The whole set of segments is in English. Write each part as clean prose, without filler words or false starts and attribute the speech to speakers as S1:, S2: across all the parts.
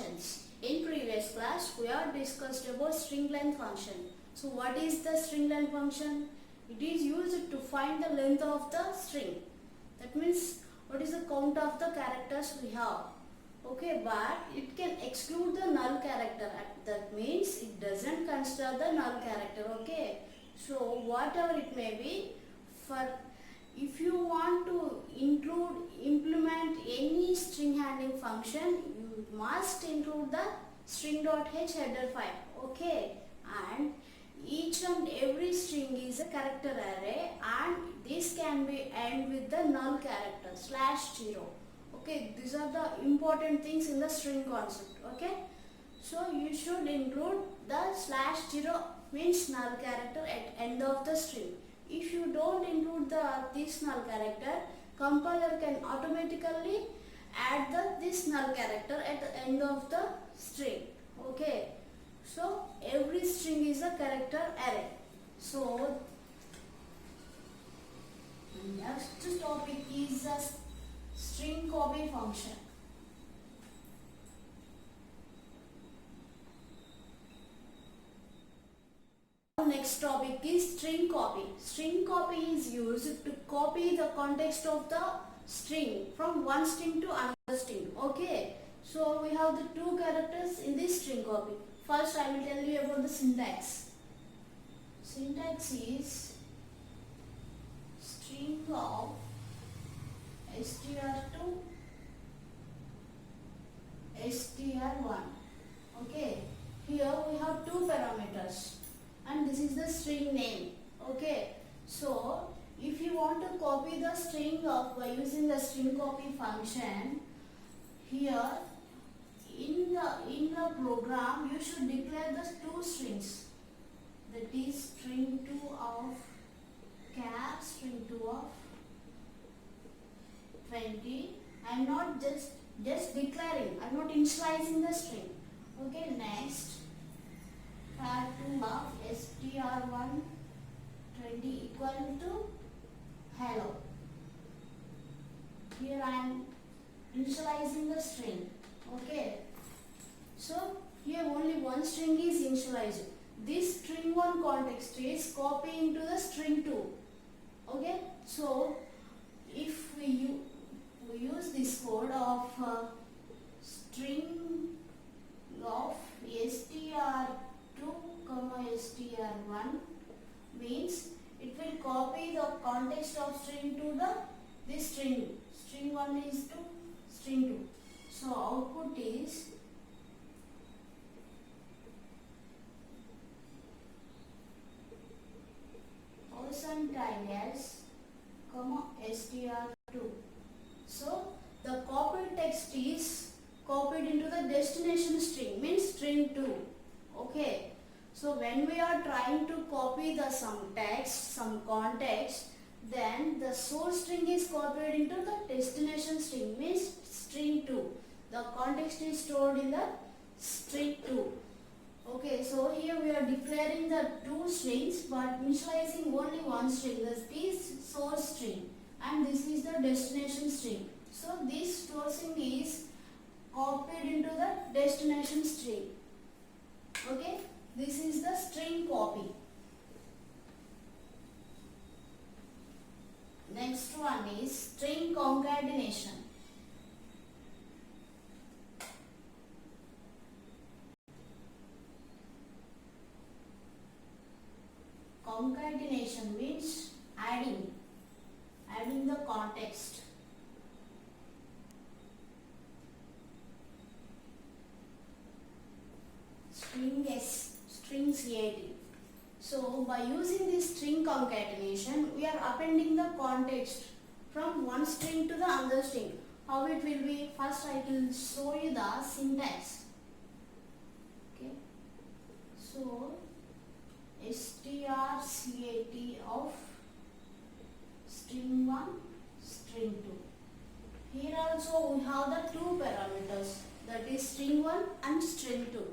S1: functions. In previous class, we have discussed about string length function. So what is the string length function? It is used to find the length of the string. That means what is the count of the characters we have. Okay, but it can exclude the null character. That means it doesn't consider the null character. Okay, so whatever it may be, if you want to implement any string handling function, you must include the string.h header file. Okay, and each and every string is a character array, and this can be end with the null character /0. Okay, these are the important things in the string concept. Okay, so you should include the /0 means null character at end of the string. If you don't include this null character, compiler can automatically add this null character at the end of the string. Okay, so every string is a character array. So next topic is a string copy function. Next topic is string copy. String copy is used to copy the context of the string from one string to another string. Okay, so we have the two characters in this string copy. First, I will tell you about the syntax. Syntax is string of str2 str1. Okay, here we have two parameters and this is the string name. Okay, so if you want to copy the string by using the string copy function, here in the program you should declare the two strings, that is string2 of char, string2 of 20. I am not just declaring, I am not initializing the string. Okay, next char2 of str1 20 equal to hello. Here I am initializing the string. Okay, so here only one string is initialized. This string1 context is copying to the string2. Okay, so if we use this code of string of str2 str1, means it will copy the context of string to this string. String 1 is to string 2. So output is %s, str2. So the copied text is copied into the destination string, means string 2. Okay, so when we are trying to copy some text, some context, then the source string is copied into the destination string, means string 2. The context is stored in the string 2. Okay, so here we are declaring the two strings but initializing only one string, that is source string, and this is the destination string. So this source string is copied into the destination string. Okay, this is the string copy. Next one is string concatenation. Concatenation means adding the context. String S, string CAT. So by using this string concatenation, we are appending the context from one string to the other string. How it will be? First I will show you the syntax. Okay, so strcat of string 1 string 2. Here also we have the two parameters, that is string 1 and string 2.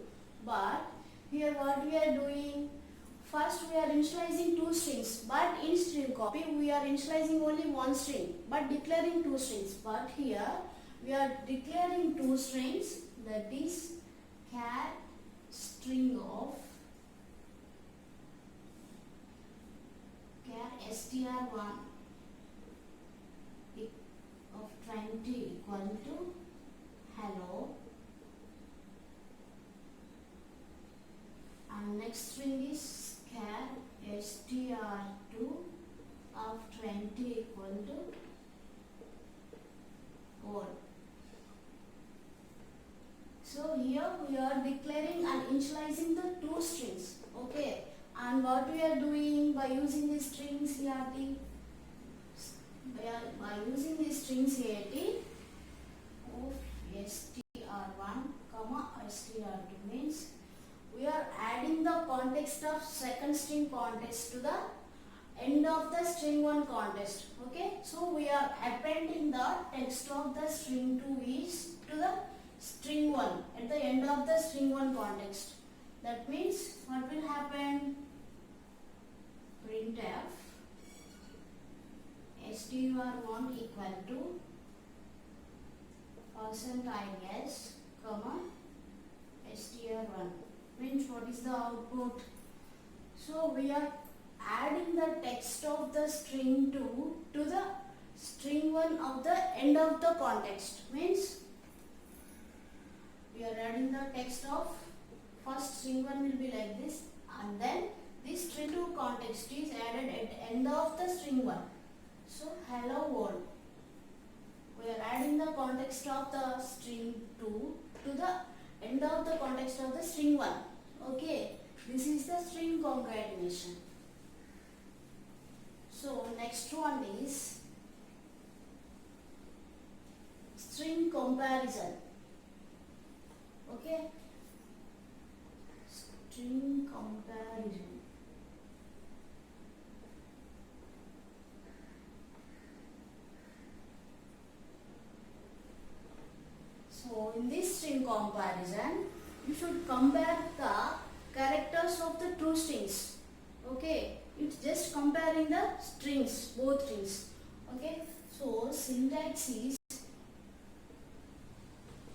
S1: But here what we are doing, first we are initializing two strings, but in string copy we are initializing only one string but declaring two strings. But here we are declaring two strings, that is char string of char str1 of 20 equal to hello, and next string is char str2 of 20 equal to world. So here we are declaring and initializing the two strings. Okay, and what we are doing by using these strings ART, by using these strings ART of str1 comma str2 means we are adding the context of second string context to the end of the string 1 context. Okay, so we are appending the text of the string 2 is to the string 1 at the end of the string 1 context. That means what will happen? Printf str1 equal to %s comma str1 means what is the output? So we are adding the text of the string 2 to the string 1 of the end of the context means we are adding the text of first string 1 will be like this, and then this string 2 context is added at the end of the string 1. So hello world. We are adding the context of the string 2 to the end of the context of the string 1. Okay, this is the string concatenation. So next one is string comparison. Okay, string comparison. So in this string comparison, you should compare the characters of the two strings. Okay, it's just comparing the strings, both strings. Okay, so syntax is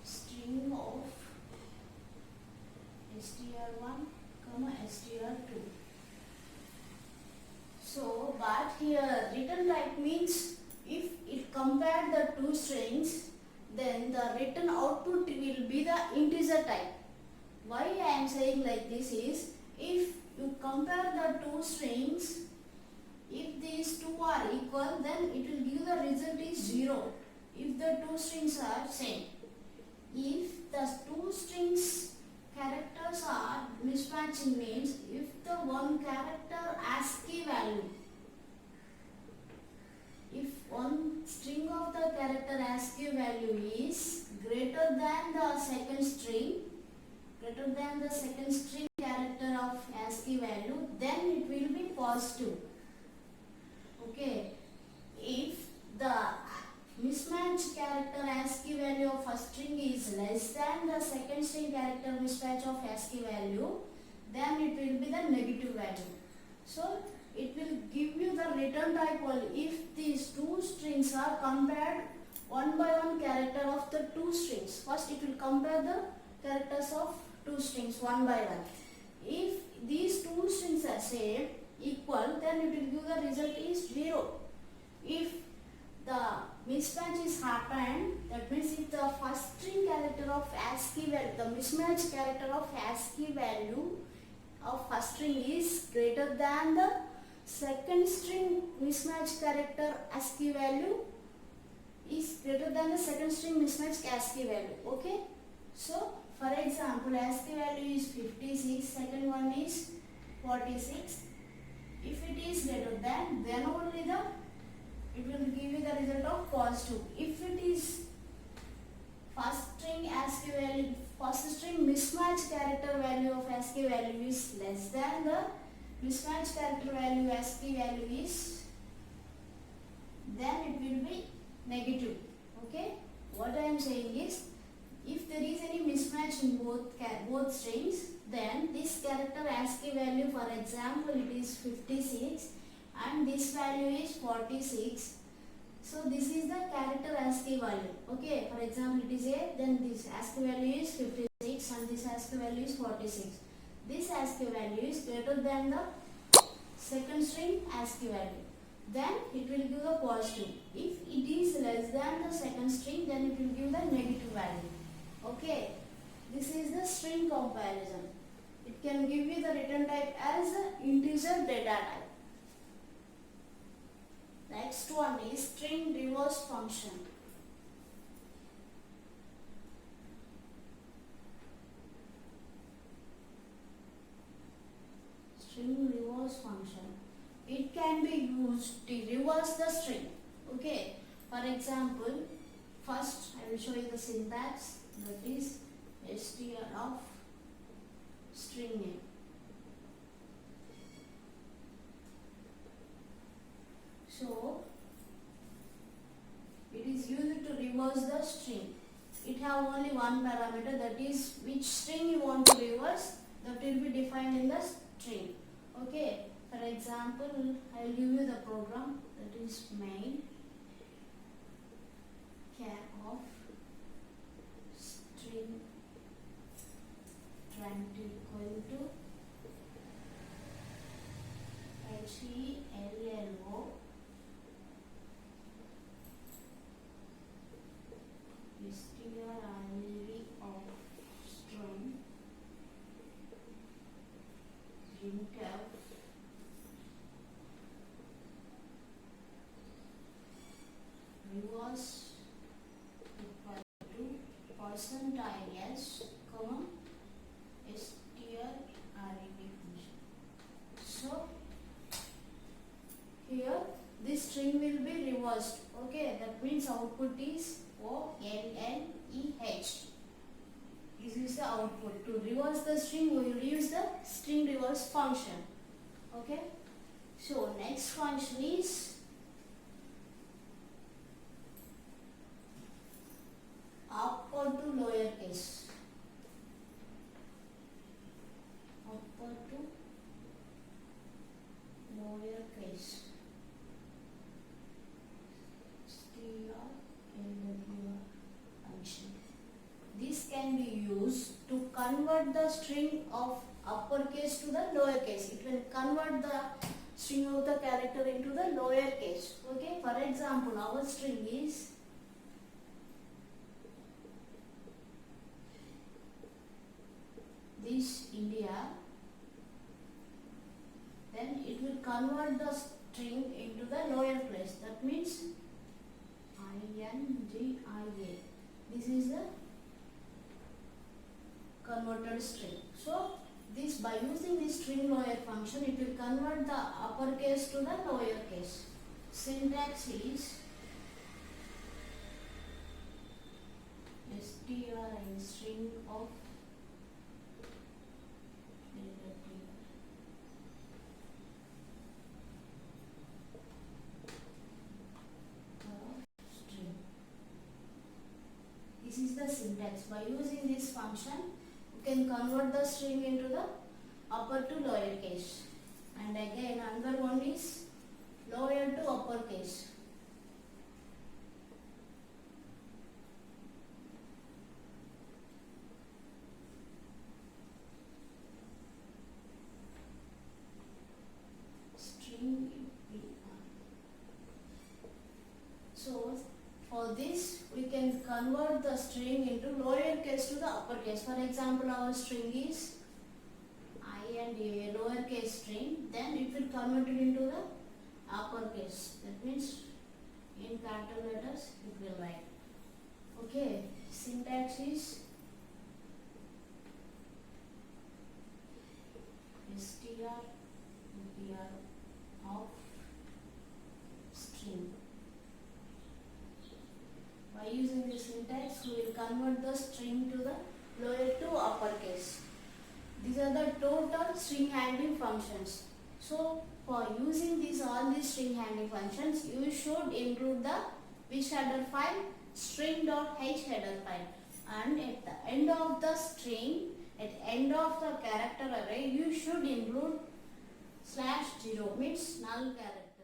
S1: string of str1 comma str2. So but here return type means if it compared the two strings, then the written output will be the integer type. Why I am saying like this is, if you compare the two strings, if these two are equal, then it will give the result is 0 if the two strings are same. If the two strings characters are mismatching means if the one character ASCII value, if one string of the character ASCII value is greater than the second string character of ASCII value, then it will be positive. Okay, if the mismatch character ASCII value of first string is less than the second string character mismatch of ASCII value, then it will be the negative value. So it will give you the return type only if these two strings are compared one by one character of the two strings. First it will compare the characters of two strings one by one. If these two strings are same, equal, then it will give the result is 0. If the mismatch is happened, that means if the first string character of ASCII value, the mismatch character of ASCII value of first string is greater than the second string mismatch character ASCII value is greater than the second string mismatch ASCII value. Okay, so for example ASCII value is 56, second one is 46. If it is greater than, then only it will give you the result of positive. If it is first string ASCII value, first string mismatch character value of ASCII value is less than the mismatch character value ASCII value is, then it will be negative. Okay, what I am saying is, if there is any mismatch in both strings, then this character ASCII value, for example it is 56 and this value is 46. So this is the character ASCII value. Okay, for example it is A, then this ASCII value is 56 and this ASCII value is 46. This ASCII value is greater than the second string ASCII value. Then it will give the positive. If it is less than the second string, then it will give the negative value. Okay. This is the string comparison. It can give you the return type as integer data type. Next one is string reverse function. String reverse function. It can be used to reverse the string. Okay. For example, first I will show you the syntax, that is str of string name. So it is used to reverse the string. It have only one parameter, that is which string you want to reverse, that will be defined in the string. Okay. For example, I will give you the program, that is main char of string trying to equal to HELLO string of string printf reverse equal to %s, comma strret function. So here this string will be reversed. Okay, that means output is OLLEH. This is the output. To reverse the string, we will use the string reverse function. Okay. So next function is upper to lower case. Upper to lower case. Function. This can be used to convert the string of uppercase to the lower case. It will convert the string of the character into the lower case. Okay. For example, our string is this India. Then it will convert the string into the lower place. That means INGIA. This is the converted string. So this, by using this string lower function, it will convert the uppercase to the lower case. Syntax is string of string. This is the syntax. By using this function, you can convert the string into the upper to lower case. And again, another one is lower to upper case. So for this, we can convert the string into lower case to the upper case. For example, our string is I and a lower case string, then it will convert it into the upper case. That means in capital letters it will write. Okay, syntax is str of string. By using this syntax, we will convert the string to the lower to upper case. These are the total string handling functions. So for using all these string handling functions, you should include the which header file? String.h header file. And at the end of the string, at the end of the character array, you should include /0, means null character.